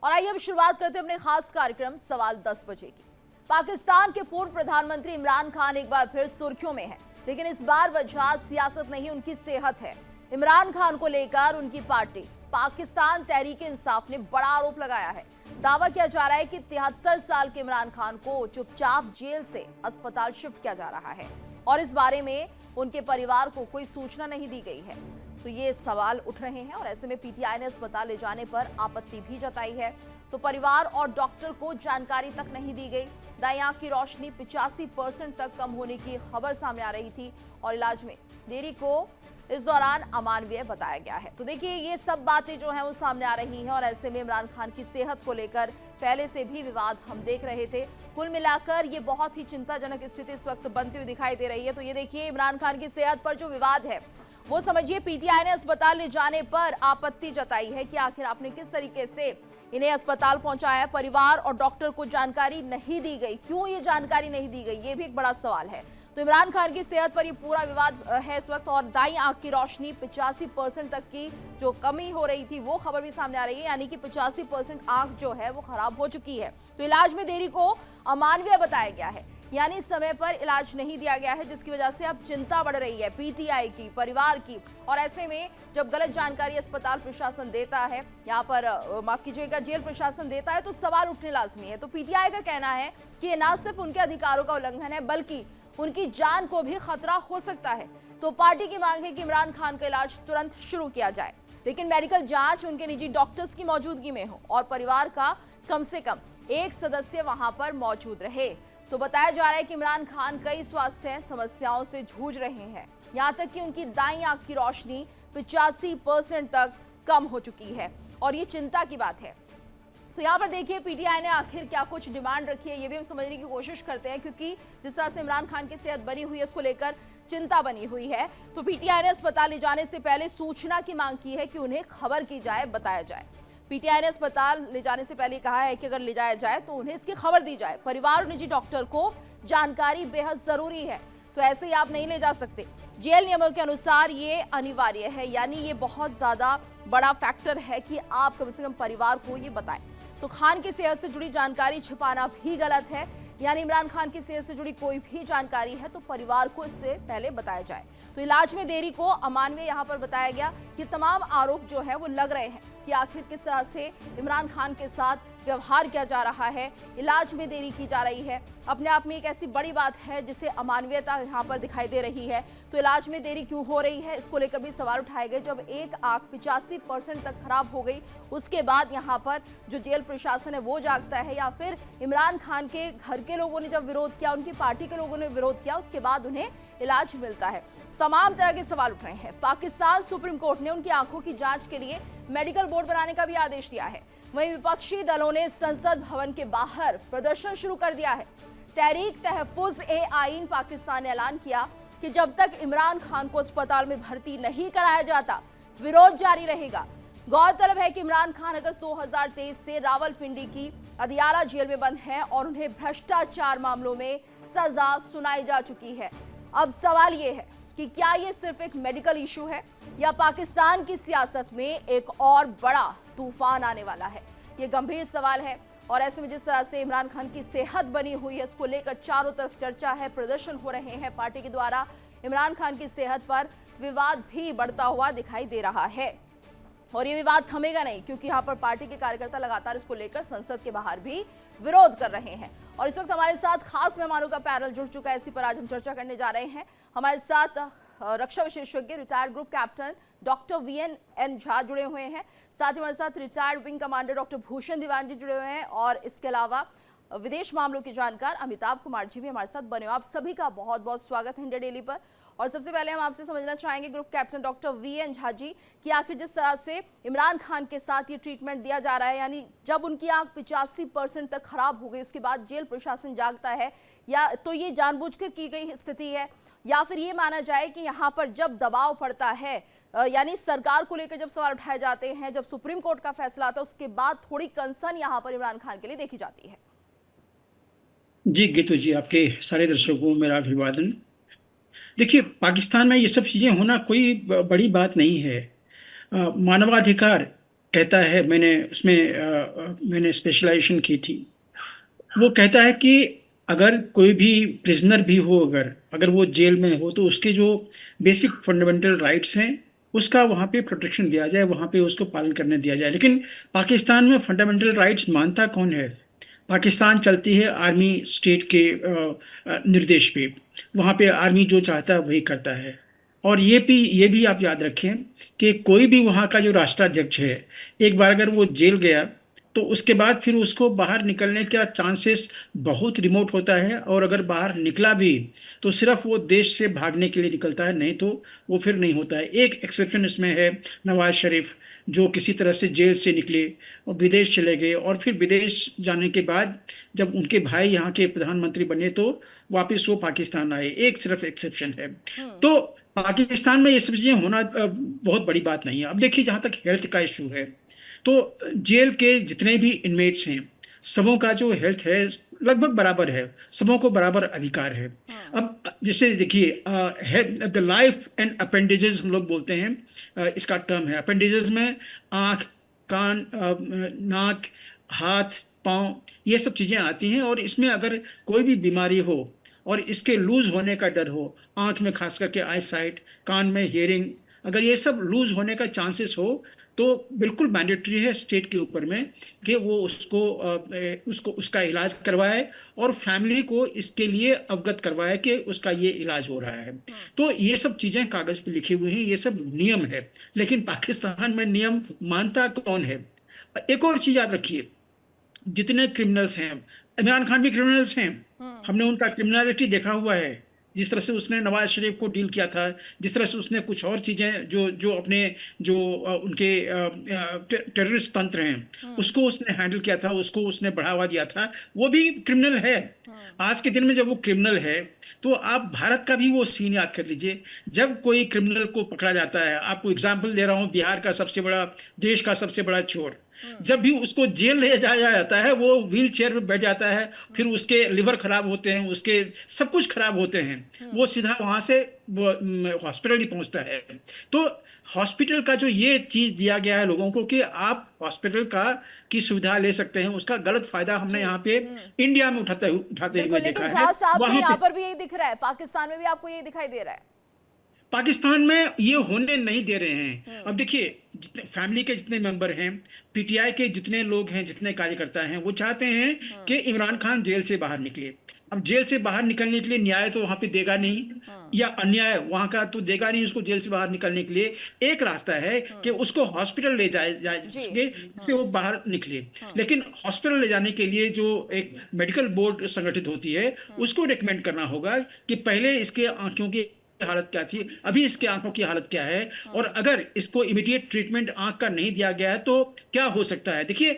और आइए अब शुरुआत करते हैं अपने खास कार्यक्रम सवाल 10 बजे की। पाकिस्तान के पूर्व प्रधानमंत्री इमरान खान एक बार फिर सुर्खियों में हैं, लेकिन इस बार वजह सियासत नहीं, उनकी सेहत है। इमरान खान को लेकर उनकी पार्टी पाकिस्तान तहरीक इंसाफ ने बड़ा आरोप लगाया है। दावा किया जा रहा है कि 73 साल के इमरान खान को चुपचाप जेल से अस्पताल शिफ्ट किया जा रहा है और इस बारे में उनके परिवार को कोई सूचना नहीं दी गई है। तो ये सवाल उठ रहे हैं और ऐसे में पीटीआई ने अस्पताल ले जाने पर आपत्ति भी जताई है। तो परिवार और डॉक्टर को जानकारी तक नहीं दी गई। दाईं आंख की रोशनी 85% तक कम होने की खबर सामने आ रही थी और इलाज में देरी को इस दौरान अमानवीय बताया गया है। तो देखिए, ये सब बातें जो हैं वो सामने आ रही हैं और ऐसे में इमरान खान की सेहत को लेकर पहले से भी विवाद हम देख रहे थे। कुल मिलाकर ये बहुत ही चिंताजनक स्थिति इस वक्त बनती हुई दिखाई दे रही है। तो ये देखिए, इमरान खान की सेहत पर जो विवाद है वो समझिए, पीटीआई ने अस्पताल ले जाने पर आपत्ति जताई है कि आखिर आपने किस तरीके से इन्हें अस्पताल पहुंचाया। परिवार और डॉक्टर को जानकारी नहीं दी गई, क्यों ये जानकारी नहीं दी गई, ये भी एक बड़ा सवाल है। तो इमरान खान की सेहत पर ये पूरा विवाद है इस वक्त और दाईं आंख की रोशनी 85% तक की जो कमी हो रही थी वो खबर भी सामने आ रही है, यानी कि 85% आंख जो है वो खराब हो चुकी है। तो इलाज में देरी को अमानवीय बताया गया है, यानी समय पर इलाज नहीं दिया गया है, जिसकी वजह से अब चिंता बढ़ रही है पीटीआई की, परिवार की। और ऐसे में जब गलत जानकारी अस्पताल प्रशासन देता है, यहाँ पर माफ कीजिएगा जेल प्रशासन देता है, तो सवाल उठने लाजमी है। तो पीटीआई का कहना है कि ये न सिर्फ उनके अधिकारों का उल्लंघन है बल्कि उनकी जान को भी खतरा हो सकता है। तो पार्टी की मांग है कि इमरान खान का इलाज तुरंत शुरू किया जाए, लेकिन मेडिकल जांच उनके निजी डॉक्टर्स की मौजूदगी में हो और परिवार का कम से कम एक सदस्य वहां पर मौजूद रहे। तो बताया जा रहा है कि इमरान खान कई स्वास्थ्य समस्याओं से जूझ रहे हैं, यहां तक कि उनकी दाईं आंख की रोशनी 85% तक कम हो चुकी है और ये चिंता की बात है। तो यहाँ पर देखिए, पीटीआई ने आखिर क्या कुछ डिमांड रखी है ये भी हम समझने की कोशिश करते हैं, क्योंकि जिस तरह से इमरान खान की सेहत बनी हुई है उसको लेकर चिंता बनी हुई है। तो पीटीआई ने अस्पताल ले जाने से पहले सूचना की मांग की है कि उन्हें खबर की जाए, बताया जाए। पीटीआई ने अस्पताल ले जाने से पहले कहा है कि अगर ले जाया जाए तो उन्हें इसकी खबर दी जाए। परिवार और निजी डॉक्टर को जानकारी बेहद जरूरी है, तो ऐसे ही आप नहीं ले जा सकते। जेल नियमों के अनुसार ये अनिवार्य है, यानी ये बहुत ज्यादा बड़ा फैक्टर है कि आप कम से कम परिवार को ये बताएं। तो खान की सेहत से जुड़ी जानकारी छिपाना भी गलत है, यानी इमरान खान की सेहत से जुड़ी कोई भी जानकारी है तो परिवार को इससे पहले बताया जाए। तो इलाज में देरी को अमानवीय यहाँ पर बताया गया। ये तमाम आरोप जो है वो लग रहे हैं कि आखिर किस तरह से इमरान खान के साथ व्यवहार किया जा रहा है, इलाज में देरी की जा रही है। अपने आप में एक ऐसी बड़ी बात है जिसे अमानवीयता यहाँ पर दिखाई दे रही है। तो इलाज में देरी क्यों हो रही है, इसको लेकर भी सवाल उठाए गए। जब एक आंख 85% तक खराब हो गई, उसके बाद यहाँ पर जो जेल प्रशासन है वो जागता है, या फिर इमरान खान के घर के लोगों ने जब विरोध किया, उनकी पार्टी के लोगों ने विरोध किया, उसके बाद उन्हें इलाज मिलता है। तमाम तरह के सवाल उठ रहे हैं। पाकिस्तान सुप्रीम कोर्ट ने उनकी आंखों की जांच के लिए मेडिकल बोर्ड बनाने का भी आदेश दिया है। वहीं विपक्षी दलों ने संसद भवन के बाहर प्रदर्शन शुरू कर दिया है। तहरीक तहफ्फुज ए आईन पाकिस्तान ने ऐलान किया कि जब तक इमरान खान को अस्पताल में भर्ती नहीं कराया जाता, विरोध जारी रहेगा। गौरतलब है कि इमरान खान अगस्त 2023 से रावलपिंडी की अदियाला जेल में बंद हैं और उन्हें भ्रष्टाचार मामलों में सजा सुनाई जा चुकी है। अब सवाल ये है कि क्या ये सिर्फ एक मेडिकल इशू है या पाकिस्तान की सियासत में एक और बड़ा तूफान आने वाला है। ये गंभीर सवाल है और ऐसे में जिस तरह से इमरान खान की सेहत बनी हुई है उसको लेकर चारों तरफ चर्चा है, प्रदर्शन हो रहे हैं पार्टी के द्वारा। इमरान खान की सेहत पर विवाद भी बढ़ता हुआ दिखाई दे रहा है और ये विवाद थमेगा नहीं, क्योंकि यहाँ पर पार्टी के कार्यकर्ता लगातार इसको लेकर संसद के बाहर भी विरोध कर रहे हैं। और इस वक्त हमारे साथ खास मेहमानों का पैनल जुड़ चुका है, इसी पर आज हम चर्चा करने जा रहे हैं। हमारे साथ रक्षा विशेषज्ञ retired group captain doctor VN Jha जुड़े हुए हैं, साथ ही हमारे साथ retired wing commander doctor Bhushan Diwan ji जुड़े हुए हैं और इसके अलावा विदेश मामलों के जानकार अमिताभ कुमार जी भी हमारे साथ बने हुए। आप सभी का बहुत बहुत स्वागत है इंडिया डेली पर। और सबसे पहले हम आपसे समझना चाहेंगे group captain doctor VN Jha ji कि आखिर जिस तरह से इमरान खान के साथ ये ट्रीटमेंट दिया जा रहा है, यानी जब उनकी आंख 85% तक खराब हो गई उसके बाद जेल प्रशासन जागता है, या तो ये जानबूझकर की गई स्थिति है या फिर ये माना जाए कि यहाँ पर जब दबाव पड़ता है, यानी सरकार को लेकर जब सवाल उठाए जाते हैं, जब सुप्रीम कोर्ट का फैसला आता है उसके बाद थोड़ी कंसर्न यहाँ पर इमरान खान के लिए देखी जाती है। जी गीतू जी, आपके सारे दर्शकों को मेरा अभिवादन। देखिए, पाकिस्तान में ये सब चीज़ें होना कोई बड़ी बात नहीं है। मानवाधिकार कहता है, मैंने स्पेशलाइजेशन की थी। वो कहता है कि अगर कोई भी प्रिजनर भी हो, अगर अगर वो जेल में हो, तो उसके जो बेसिक फंडामेंटल राइट्स हैं उसका वहाँ पे प्रोटेक्शन दिया जाए, वहाँ पे उसको पालन करने दिया जाए। लेकिन पाकिस्तान में फंडामेंटल राइट्स मानता कौन है? पाकिस्तान चलती है आर्मी स्टेट के निर्देश पे। वहाँ पे आर्मी जो चाहता है वही करता है। और ये भी आप याद रखें कि कोई भी वहाँ का जो राष्ट्राध्यक्ष है, एक बार अगर वो जेल गया तो उसके बाद फिर उसको बाहर निकलने का चांसेस बहुत रिमोट होता है। और अगर बाहर निकला भी तो सिर्फ वो देश से भागने के लिए निकलता है, नहीं तो वो फिर नहीं होता है। एक एक्सेप्शन इसमें है, नवाज शरीफ, जो किसी तरह से जेल से निकले और विदेश चले गए, और फिर विदेश जाने के बाद जब उनके भाई यहाँ के प्रधानमंत्री बने तो वापस वो पाकिस्तान आए। एक सिर्फ एक्सेप्शन है। तो पाकिस्तान में ये सब चीजें होना बहुत बड़ी बात नहीं है। अब देखिए, जहाँ तक हेल्थ का इशू है, तो जेल के जितने भी इनमेट्स हैं, सबों का जो हेल्थ है लगभग बराबर है, सबों को बराबर अधिकार है। अब जैसे देखिए, द लाइफ एंड अपेंडेजेस हम लोग बोलते हैं, इसका टर्म है। अपेंडेजेस में आँख, कान, नाक, हाथ, पाँव, ये सब चीज़ें आती हैं। और इसमें अगर कोई भी बीमारी हो और इसके लूज होने का डर हो, आँख में खास करके आई साइट, कान में हियरिंग, अगर ये सब लूज होने का चांसेस हो तो बिल्कुल मैंडेटरी है स्टेट के ऊपर में कि वो उसको उसका इलाज करवाए और फैमिली को इसके लिए अवगत करवाए कि उसका ये इलाज हो रहा है। तो ये सब चीज़ें कागज़ पे लिखी हुई हैं, ये सब नियम है। लेकिन पाकिस्तान में नियम मानता कौन है? एक और चीज़ याद रखिए, जितने क्रिमिनल्स हैं, इमरान खान भी क्रिमिनल्स हैं। हमने उनका क्रिमिनलिटी देखा हुआ है, जिस तरह से उसने नवाज शरीफ को डील किया था, जिस तरह से उसने कुछ और चीजें जो जो अपने जो उनके टेररिस्ट तंत्र हैं उसको उसने हैंडल किया था, उसको उसने बढ़ावा दिया था, वो भी क्रिमिनल है। आज के दिन में जब वो क्रिमिनल है तो आप भारत का भी वो सीन याद कर लीजिए। जब कोई क्रिमिनल को पकड़ा जाता है, आपको एग्जाम्पल दे रहा हूँ, बिहार का सबसे बड़ा, देश का सबसे बड़ा चोर, जब भी उसको जेल ले जाया जाता है वो व्हील चेयर में बैठ जाता है, फिर उसके लिवर खराब होते हैं, उसके सब कुछ खराब होते हैं, वो सीधा वहां से हॉस्पिटल ही पहुंचता है। तो हॉस्पिटल का जो ये चीज दिया गया है लोगों को कि आप हॉस्पिटल का की सुविधा ले सकते हैं, उसका गलत फायदा हमने यहाँ पे इंडिया में उठाते उठाते हुए देखा लेकिन है। झा साहब, वहां यहाँ पे पर भी यही दिख रहा है, पाकिस्तान में भी आपको यही दिखाई दे रहा है? पाकिस्तान में ये होने नहीं दे रहे हैं। अब देखिए, जितने फैमिली के जितने मेंबर हैं, पीटीआई के जितने लोग हैं, जितने कार्यकर्ता हैं, वो चाहते हैं कि इमरान खान जेल से बाहर निकले। अब जेल से बाहर निकलने के लिए न्याय तो वहां पे देगा नहीं, या अन्याय वहां का तो देगा नहीं उसको जेल से बाहर निकलने के लिए। एक रास्ता है कि उसको हॉस्पिटल ले जाए सके, जिससे वो बाहर निकले। लेकिन हॉस्पिटल ले जाने के लिए जो एक मेडिकल बोर्ड संगठित होती है, उसको रिकमेंड करना होगा कि पहले इसके आंखों की हालत क्या थी, अभी इसके आंखों की हालत क्या है, और अगर इसको इमीडिएट ट्रीटमेंट आंख का नहीं दिया गया है तो क्या हो सकता है। देखिए,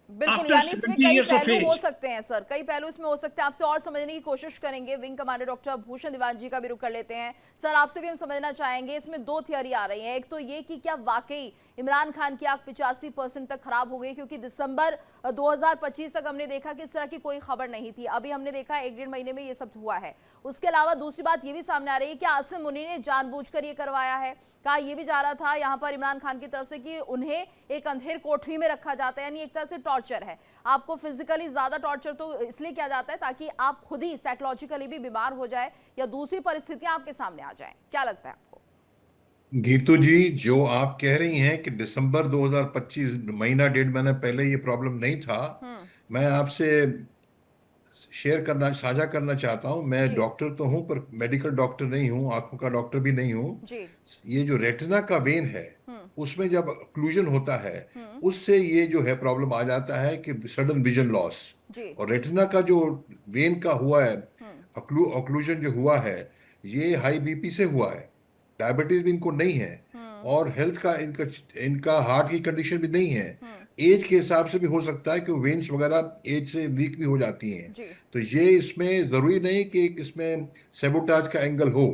बिल्कुल, आफ्टर यानी इसमें 70 कई years of पहलू हो age, सकते हैं सर, कई पहलू इसमें हो सकते हैं। आपसे और समझने की कोशिश करेंगे, wing commander doctor Bhushan Diwan जी का भी रुख कर लेते हैं। सर, आपसे भी हम समझना चाहेंगे, इसमें दो थियरी आ रही हैं। एक तो ये कि क्या वाकई इमरान खान की आंख 85% तक खराब हो गई, क्योंकि दिसंबर 2025 तक हमने देखा कि इस तरह की कोई खबर नहीं थी, अभी हमने देखा 1-1.5 महीने में ये सब हुआ है। उसके अलावा दूसरी बात ये भी सामने आ रही है कि आसिम मुनी ने जानबूझकर ये करवाया है। कहा ये भी जा रहा था यहाँ पर इमरान खान की तरफ से कि उन्हें एक अंधेर कोठरी में रखा जाता है, यानी एक तरह से टॉर्चर है। आपको फिजिकली ज्यादा टॉर्चर तो इसलिए किया जाता है ताकि आप खुद ही साइकोलॉजिकली भी बीमार हो जाए या दूसरी परिस्थितियां आपके सामने आ जाएं। क्या लगता है आपको? गीतू जी, जो आप कह रही हैं कि दिसंबर 2025, महीना 1.5 महीना पहले ये प्रॉब्लम नहीं था, मैं आपसे शेयर करना, साझा करना चाहता हूं। मैं जी डॉक्टर तो हूं पर मेडिकल डॉक्टर नहीं हूं, आंखों का डॉक्टर भी नहीं हूं। जी। ये जो रेटिना का वेन है उसमें जब ऑक्लूजन होता है, उससे ये जो है प्रॉब्लम आ जाता है कि सडन विजन लॉस। जी और रेटिना का जो वेन का हुआ है, ऑक्लूजन जो हुआ है, ये हाई बीपी से हुआ है। डायबिटीज भी इनको नहीं है, और हेल्थ का इनका इनका हार्ट की कंडीशन भी नहीं है। एज के हिसाब से भी हो सकता है कि वेन्स वगैरह एज से वीक भी हो जाती हैं। जी। तो ये इसमें जरूरी नहीं कि इसमें सेबोटाज का एंगल हो।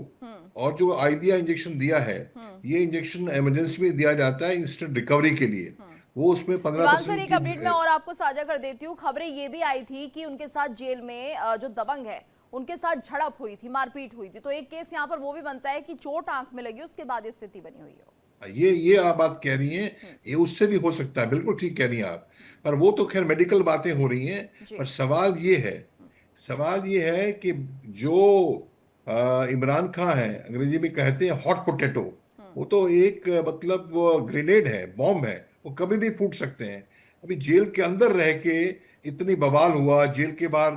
और जो आइडिया इंजेक्शन दिया है, ये इंजेक्शन इमरजेंसी में दिया जाता है इंस्टेंट रिकवरी के लिए। वो उसमें दीवान सर, 15% एक अपडेट मैं की। और आपको साझा कर देती हूँ। खबरें ये भी आई थी कि उनके साथ जेल में जो दबंग है उनके साथ झड़प हुई थी, मारपीट हुई थी। तो एक केस यहाँ पर वो भी बनता है कि चोट आंख में लगी, उसके बाद ये स्थिति बनी हुई हो। ये आप बात कह रही हैं, ये उससे भी हो सकता है, बिल्कुल ठीक कह रही हैं आप। पर वो तो खैर मेडिकल बातें हो रही हैं। जी। पर सवाल ये है कि जो इमरान खान है, अंग्रेजी में कहते हैं हॉट पोटैटो, वो तो एक मतलब वो ग्रेनेड है, बॉम्ब है, वो कभी भी फूट सकते हैं। अभी जेल के अंदर रह के इतनी बवाल हुआ, जेल के बाहर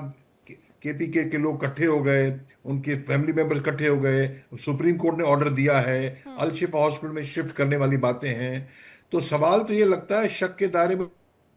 केपीके के लोग इकट्ठे हो गए, उनके फैमिली मेंबर्स इकट्ठे हो गए, सुप्रीम कोर्ट ने ऑर्डर दिया है, अल शिफा हॉस्पिटल में शिफ्ट करने वाली बातें हैं। तो सवाल तो ये लगता है शक के दायरे में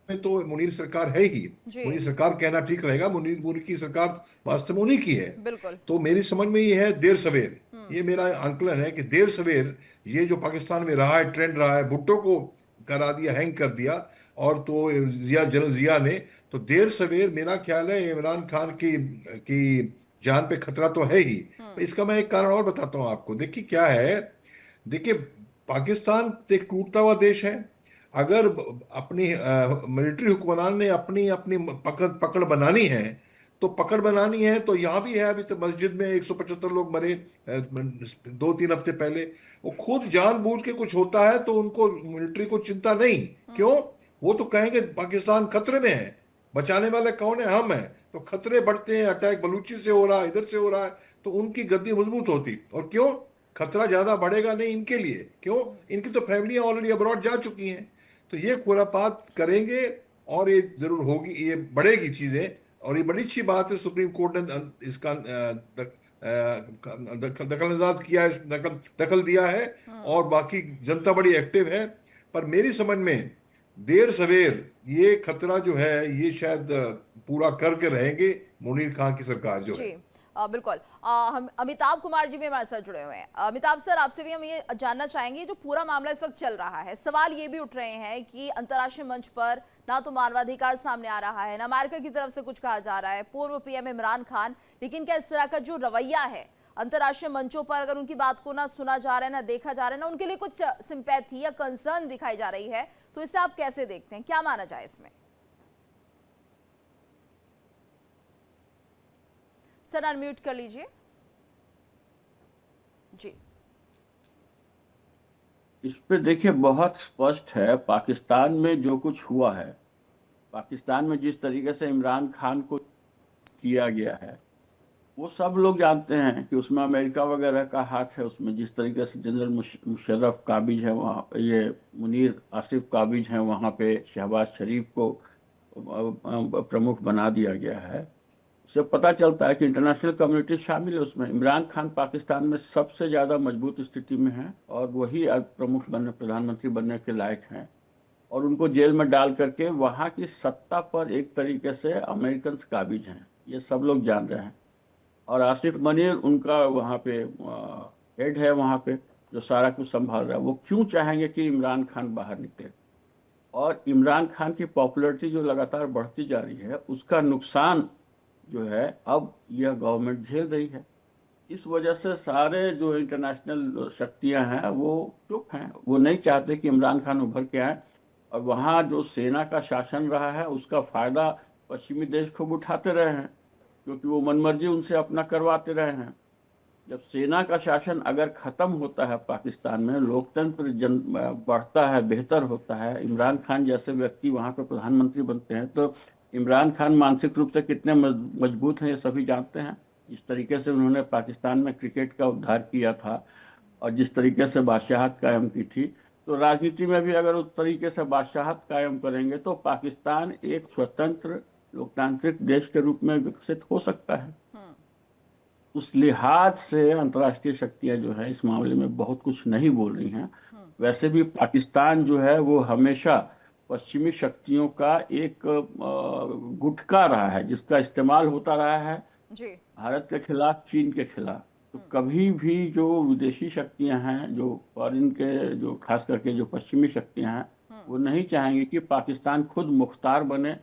तो मुनीर सरकार है ही। जी। मुनीर सरकार कहना ठीक रहेगा, मुनीर मुनीर की सरकार वास्तव में उन्हीं की है। बिल्कुल। तो मेरी समझ में ये है, देर सवेर, ये मेरा आंकलन है कि देर सवेर ये जो पाकिस्तान में रहा है, ट्रेंड रहा है, भुट्टो को करा दिया, हैंग कर दिया, और तो जनरल जिया ने, तो देर सवेर मेरा ख्याल है इमरान खान की जान पे खतरा तो है ही। इसका मैं एक कारण और बताता हूं आपको। देखिए क्या है, देखिए पाकिस्तान एक टूटता हुआ देश है। अगर अपनी मिलिट्री हुक्मरान ने अपनी अपनी पकड़ बनानी है, तो यहाँ भी है। अभी तो मस्जिद में 175 लोग मरे 2-3 हफ्ते पहले। वो खुद जानबूझ के कुछ होता है तो उनको, मिलिट्री को चिंता नहीं। क्यों? वो तो कहेंगे पाकिस्तान खतरे में है, बचाने वाले कौन है? हम हैं। तो खतरे बढ़ते हैं, अटैक बलूची से हो रहा है, इधर से हो रहा है, तो उनकी गद्दी मजबूत होती। और क्यों? खतरा ज्यादा बढ़ेगा नहीं इनके लिए। क्यों? इनकी तो फैमिलियां ऑलरेडी अब्रॉड जा चुकी हैं। तो ये खुरापात करेंगे और ये जरूर होगी, ये बढ़ेगी चीजें। और ये बड़ी अच्छी बात है, सुप्रीम कोर्ट ने इसका दखल अंदाज किया है, दखल दिया है, और बाकी जनता बड़ी एक्टिव है। पर मेरी समझ में देर सवेर ये खतरा जो है, ये शायद पूरा करके रहेंगे मुनीर खान की सरकार जो जी। है। बिल्कुल। हम अमिताभ कुमार जी भी हमारे साथ जुड़े हुए हैं। अमिताभ सर, आपसे भी हम ये जानना चाहेंगे, जो पूरा मामला इस वक्त चल रहा है, सवाल ये भी उठ रहे हैं कि अंतर्राष्ट्रीय मंच पर ना तो मानवाधिकार सामने आ रहा है, ना अमेरिका की तरफ से कुछ कहा जा रहा है, पूर्व पीएम इमरान खान, लेकिन क्या इस तरह का जो रवैया है अंतर्राष्ट्रीय मंचों पर, अगर उनकी बात को ना सुना जा रहा है, ना देखा जा रहा है, ना उनके लिए कुछ सिंपैथी या कंसर्न दिखाई जा रही है, तो इसे आप कैसे देखते हैं, क्या माना जाए इसमें? सर अनम्यूट कर लीजिए। जी। इस पे देखिए बहुत स्पष्ट है, पाकिस्तान में जो कुछ हुआ है, पाकिस्तान में जिस तरीके से इमरान खान को किया गया है, वो सब लोग जानते हैं कि उसमें अमेरिका वगैरह का हाथ है। उसमें जिस तरीके से जनरल मुशर्रफ काबिज है वहाँ, ये मुनीर आसिफ काबिज हैं वहाँ पे, शहबाज शरीफ को प्रमुख बना दिया गया है। उससे पता चलता है कि इंटरनेशनल कम्युनिटी शामिल है उसमें। इमरान खान पाकिस्तान में सबसे ज़्यादा मजबूत स्थिति में है और वही अब प्रमुख बनने, प्रधानमंत्री बनने के लायक हैं। और उनको जेल में डाल करके वहाँ की सत्ता पर एक तरीके से अमेरिकन काबिज हैं, ये सब लोग जान रहे हैं। और आसिफ मनीर उनका वहाँ पे हेड है, वहाँ पे जो सारा कुछ संभाल रहा है। वो क्यों चाहेंगे कि इमरान खान बाहर निकले? और इमरान खान की पॉपुलैरिटी जो लगातार बढ़ती जा रही है, उसका नुकसान जो है अब यह गवर्नमेंट झेल रही है। इस वजह से सारे जो इंटरनेशनल शक्तियां हैं वो चुप हैं, वो नहीं चाहते कि इमरान खान उभर के आए। और वहाँ जो सेना का शासन रहा है उसका फायदा पश्चिमी देश खूब उठाते रहे हैं, क्योंकि वो मनमर्जी उनसे अपना करवाते रहे हैं। जब सेना का शासन अगर खत्म होता है पाकिस्तान में, लोकतंत्र बढ़ता है, बेहतर होता है, इमरान खान जैसे व्यक्ति वहाँ पर प्रधानमंत्री बनते हैं, तो इमरान खान मानसिक रूप से कितने मजबूत हैं ये सभी जानते हैं। जिस तरीके से उन्होंने पाकिस्तान में क्रिकेट का उद्धार किया था और जिस तरीके से बादशाहत कायम की थी, तो राजनीति में भी अगर उस तरीके से बादशाहत कायम करेंगे तो पाकिस्तान एक स्वतंत्र लोकतांत्रिक देश के रूप में विकसित हो सकता है। उस लिहाज से अंतर्राष्ट्रीय शक्तियां जो है इस मामले में बहुत कुछ नहीं बोल रही हैं। वैसे भी पाकिस्तान जो है वो हमेशा पश्चिमी शक्तियों का एक गुटका रहा है, जिसका इस्तेमाल होता रहा है जी। भारत के खिलाफ, चीन के खिलाफ। तो कभी भी जो विदेशी शक्तियां हैं, जो फॉरेन के, जो खास करके जो पश्चिमी शक्तियां हैं, वो नहीं चाहेंगे कि पाकिस्तान खुद मुख्तार बने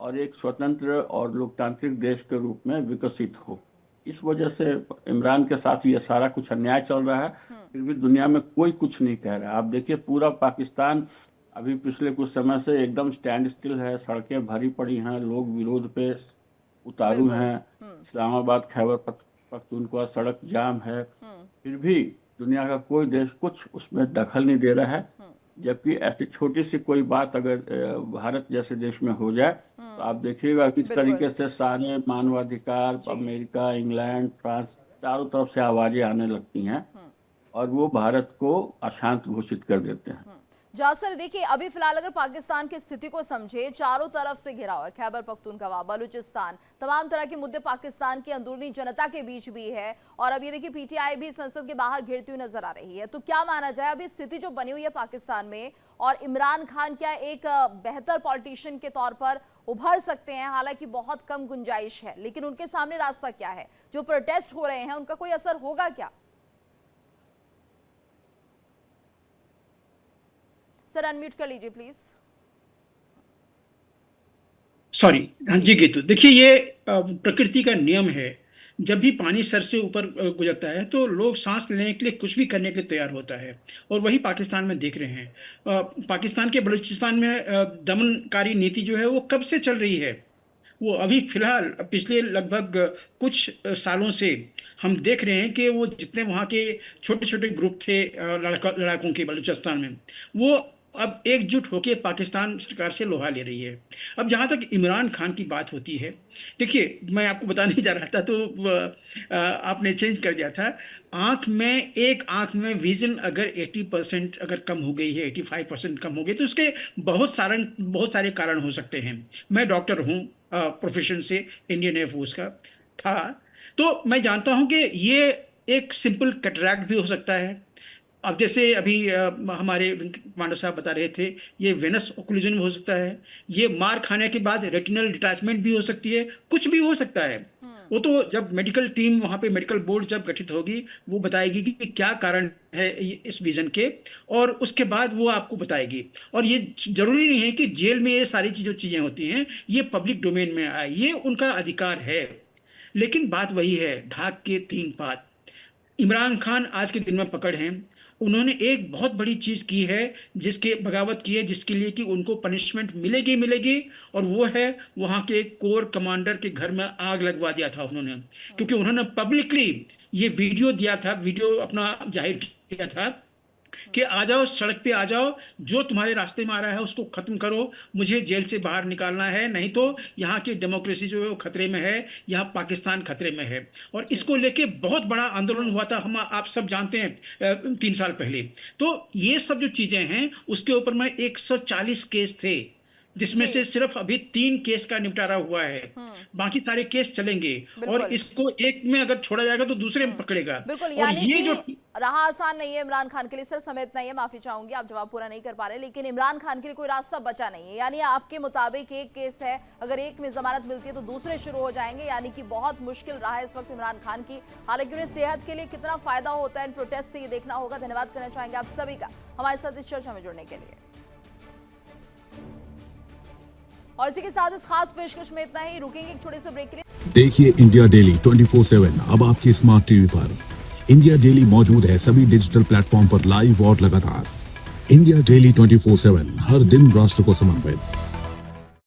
और एक स्वतंत्र और लोकतांत्रिक देश के रूप में विकसित हो। इस वजह से इमरान के साथ ये सारा कुछ अन्याय चल रहा है, फिर भी दुनिया में कोई कुछ नहीं कह रहा है। आप देखिए पूरा पाकिस्तान अभी पिछले कुछ समय से एकदम स्टैंड स्टिल है, सड़कें भरी पड़ी हैं, लोग विरोध पे उतारू हैं। इस्लामाबाद खैबर पख्तूनख्वा सड़क जाम है। फिर भी दुनिया का कोई देश कुछ उसमें दखल नहीं दे रहा है। जबकि ऐसी छोटी सी कोई बात अगर भारत जैसे देश में हो जाए तो आप देखिएगा किस बिल्कुल। तरीके से सारे मानवाधिकार, अमेरिका, इंग्लैंड, फ्रांस, चारों तरफ से आवाजें आने लगती हैं और वो भारत को अशांत घोषित कर देते हैं। जासर देखिए, अभी फिलहाल अगर पाकिस्तान की स्थिति को समझे, चारों तरफ से घिरा हुआ है, खैबर पख्तूनख्वा, बलूचिस्तान, तमाम तरह के मुद्दे पाकिस्तान की अंदरूनी जनता के बीच भी है। और अब ये देखिए पीटीआई भी संसद के बाहर घिरती हुई नजर आ रही है। तो क्या माना जाए अभी स्थिति जो बनी हुई है पाकिस्तान में, और इमरान खान क्या एक बेहतर पॉलिटिशियन के तौर पर उभर सकते हैं? हालांकि बहुत कम गुंजाइश है, लेकिन उनके सामने रास्ता क्या है? जो प्रोटेस्ट हो रहे हैं उनका कोई असर होगा क्या? सर अनम्यूट कर लीजिए प्लीज। सॉरी, हाँ जी गीतू, देखिए ये प्रकृति का नियम है। जब भी पानी सर से ऊपर गुजरता है तो लोग सांस लेने के लिए कुछ भी करने के लिए तैयार होता है, और वही पाकिस्तान में देख रहे हैं। पाकिस्तान के बलूचिस्तान में दमनकारी नीति जो है वो कब से चल रही है? वो अभी फिलहाल पिछले लगभग कुछ सालों से हम देख रहे हैं कि वो जितने वहाँ के छोटे छोटे ग्रुप थे लड़ाकों के बलूचिस्तान में, वो अब एकजुट होकर पाकिस्तान सरकार से लोहा ले रही है। अब जहाँ तक इमरान खान की बात होती है, देखिए मैं आपको बताने जा रहा था तो आपने चेंज कर दिया था। एक आँख में विजन अगर 80% अगर कम हो गई है, 85% कम हो गई, तो उसके बहुत सारे कारण हो सकते हैं। मैं डॉक्टर हूँ प्रोफेशन से, इंडियन एयरफोर्स का था, तो मैं जानता हूँ कि ये एक सिंपल कैटरैक्ट भी हो सकता है। अब जैसे अभी हमारे कमांडर साहब बता रहे थे, ये वेनस ओक्लूजन हो सकता है, ये मार खाने के बाद रेटिनल डिटैचमेंट भी हो सकती है, कुछ भी हो सकता है। वो तो जब मेडिकल टीम वहाँ पे मेडिकल बोर्ड जब गठित होगी वो बताएगी कि क्या कारण है इस विजन के, और उसके बाद वो आपको बताएगी। और ये जरूरी नहीं है कि जेल में ये सारी चीज़ें होती हैं ये पब्लिक डोमेन में आए, ये उनका अधिकार है। लेकिन बात वही है, ढाक के 3 पात। इमरान खान आज के दिन में पकड़ हैं, उन्होंने एक बहुत बड़ी चीज़ की है, जिसके बगावत की है, जिसके लिए कि उनको पनिशमेंट मिलेगी, और वो है वहाँ के कोर कमांडर के घर में आग लगवा दिया था उन्होंने। क्योंकि उन्होंने पब्लिकली ये वीडियो दिया था, वीडियो अपना जाहिर किया था कि आ जाओ, सड़क पे आ जाओ, जो तुम्हारे रास्ते में आ रहा है उसको खत्म करो, मुझे जेल से बाहर निकालना है, नहीं तो यहाँ की डेमोक्रेसी जो है वो खतरे में है, यहाँ पाकिस्तान खतरे में है। और इसको लेके बहुत बड़ा आंदोलन हुआ था, हम आप सब जानते हैं 3 साल पहले। तो ये सब जो चीज़ें हैं उसके ऊपर में 140 केस थे, जिसमें से सिर्फ अभी 3 केस का निपटारा हुआ है, बाकी सारे केस चलेंगे। और इसको एक में अगर छोड़ा जाएगा तो दूसरे में पकड़ेगा। बिल्कुल, और यानी ये कि जो रहा आसान नहीं है इमरान खान के लिए। सर समय इतना ही है, माफी चाहूंगी, आप जवाब पूरा नहीं कर पा रहे, लेकिन इमरान खान के लिए कोई रास्ता बचा नहीं है। यानी आपके मुताबिक एक केस है, अगर एक में जमानत मिलती है तो दूसरे शुरू हो जाएंगे, यानी कि बहुत मुश्किल रहा है इस वक्त इमरान खान की। हालांकि उन्हें सेहत के लिए कितना फायदा होता है इन प्रोटेस्ट से, ये देखना होगा। धन्यवाद करना चाहेंगे आप सभी का हमारे साथ इस चर्चा में जुड़ने के लिए। और इसी के साथ इस खास पेशकश में इतना ही, रुकेंगे एक छोटे से ब्रेक के लिए। देखिए इंडिया डेली 24/7 अब आपकी स्मार्ट टीवी पर। इंडिया डेली मौजूद है सभी डिजिटल प्लेटफॉर्म पर लाइव और लगातार। इंडिया डेली 24/7 हर दिन राष्ट्र को समर्पित।